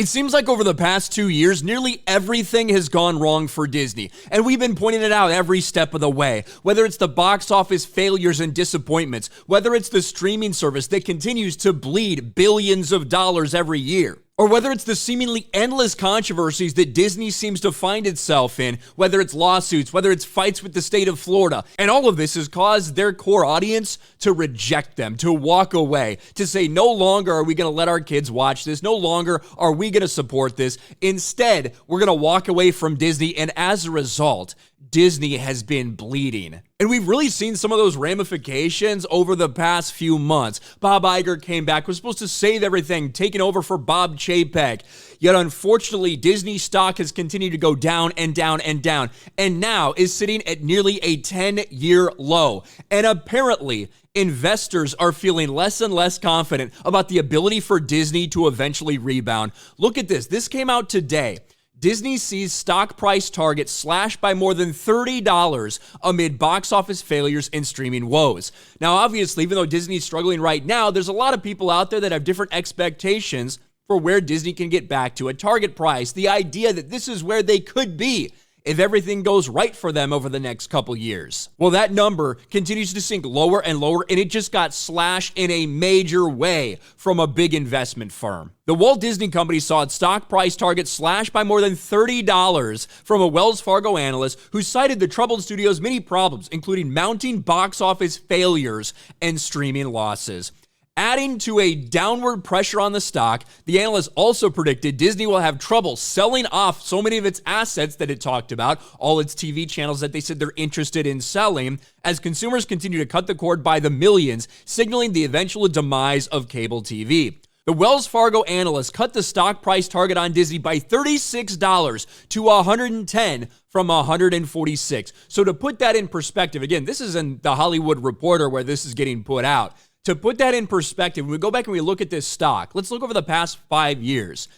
It seems like over the past 2 years, nearly everything has gone wrong for Disney, and we've been pointing it out every step of the way. Whether it's the box office failures and disappointments, whether it's the streaming service that continues to bleed billions of dollars every year, or whether it's the seemingly endless controversies that Disney seems to find itself in, whether it's lawsuits, whether it's fights with the state of Florida. And all of this has caused their core audience to reject them, to walk away, to say no longer are we going to let our kids watch this, no longer are we going to support this. Instead, we're going to walk away from Disney, and as a result, Disney has been bleeding. And we've really seen some of those ramifications over the past few months. Bob Iger came back, was supposed to save everything, taking over for Bob Chapek. Yet unfortunately, Disney stock has continued to go down and down and down, and now is sitting at nearly a 10-year low. And apparently, investors are feeling less and less confident about the ability for Disney to eventually rebound. Look at this. This came out today. Disney sees stock price target slashed by more than $30 amid box office failures and streaming woes. Now, obviously, even though Disney's struggling right now, there's a lot of people out there that have different expectations for where Disney can get back to a target price. The idea that this is where they could be if everything goes right for them over the next couple years. Well, that number continues to sink lower and lower, and it just got slashed in a major way from a big investment firm. The Walt Disney Company saw its stock price target slashed by more than $30 from a Wells Fargo analyst who cited the troubled studio's many problems, including mounting box office failures and streaming losses. Adding to a downward pressure on the stock, the analyst also predicted Disney will have trouble selling off so many of its assets that it talked about, all its TV channels that they said they're interested in selling, as consumers continue to cut the cord by the millions, signaling the eventual demise of cable TV. The Wells Fargo analyst cut the stock price target on Disney by $36 to $110 from $146. So to put that in perspective, again, this is in the Hollywood Reporter where this is getting put out. To put that in perspective, when we go back and we look at this stock, let's look over the past 5 years.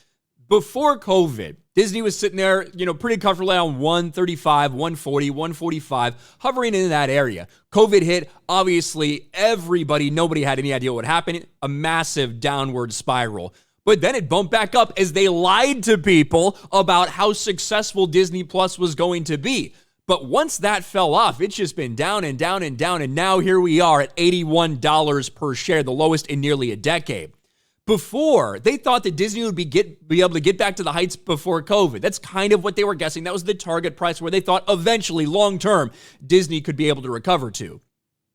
Before COVID, Disney was sitting there, pretty comfortably on 135, 140, 145, hovering in that area. COVID hit, obviously, nobody had any idea what happened, a massive downward spiral. But then it bumped back up as they lied to people about how successful Disney Plus was going to be. But once that fell off, it's just been down and down and down, and now here we are at $81 per share, the lowest in nearly a decade. Before, they thought that Disney would be able to get back to the heights before COVID. That's kind of what they were guessing. That was the target price where they thought eventually, long-term, Disney could be able to recover to.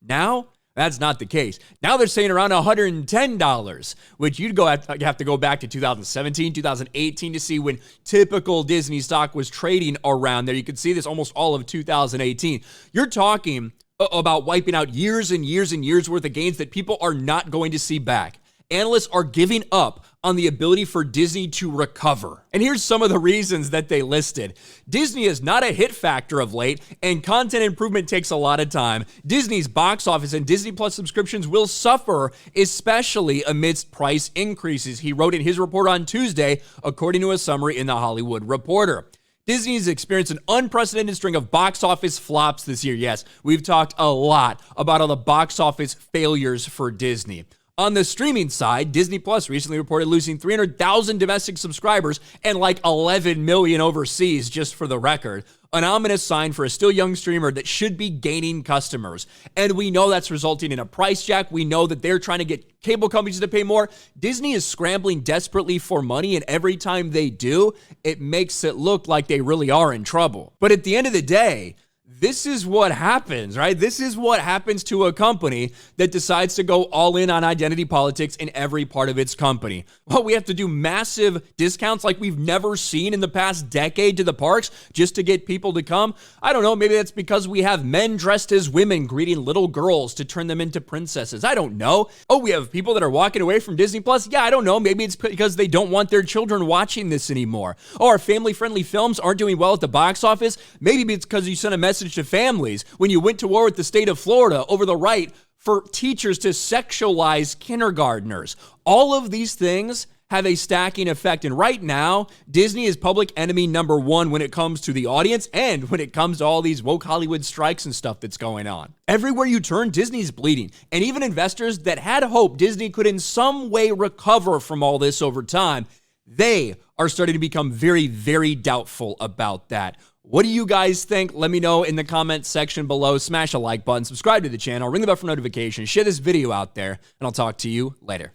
Now, that's not the case. Now they're saying around $110, which you'd have to go back to 2017, 2018 to see when typical Disney stock was trading around there. You could see this almost all of 2018. You're talking about wiping out years and years and years worth of gains that people are not going to see back. Analysts are giving up on the ability for Disney to recover. And here's some of the reasons that they listed. Disney is not a hit factor of late, and content improvement takes a lot of time. Disney's box office and Disney Plus subscriptions will suffer, especially amidst price increases, he wrote in his report on Tuesday, according to a summary in the Hollywood Reporter. Disney has experienced an unprecedented string of box office flops this year. Yes, we've talked a lot about all the box office failures for Disney. On the streaming side, Disney Plus recently reported losing 300,000 domestic subscribers and like 11 million overseas, just for the record. An ominous sign for a still young streamer that should be gaining customers. And we know that's resulting in a price jack. We know that they're trying to get cable companies to pay more. Disney is scrambling desperately for money, and every time they do, it makes it look like they really are in trouble. But at the end of the day, this is what happens, right? This is what happens to a company that decides to go all in on identity politics in every part of its company. Well, we have to do massive discounts like we've never seen in the past decade to the parks just to get people to come. I don't know. Maybe that's because we have men dressed as women greeting little girls to turn them into princesses. I don't know. Oh, we have people that are walking away from Disney Plus. Yeah, I don't know. Maybe it's because they don't want their children watching this anymore. Oh, our family-friendly films aren't doing well at the box office. Maybe it's because you sent a message to families when you went to war with the state of Florida over the right for teachers to sexualize kindergartners. All of these things have a stacking effect, and right now, Disney is public enemy number one when it comes to the audience and when it comes to all these woke Hollywood strikes and stuff that's going on. Everywhere you turn, Disney's bleeding, and even investors that had hope Disney could in some way recover from all this over time, They are starting to become very, very doubtful about that. What do you guys think? Let me know in the comments section below. Smash a like button, subscribe to the channel, ring the bell for notifications, share this video out there, and I'll talk to you later.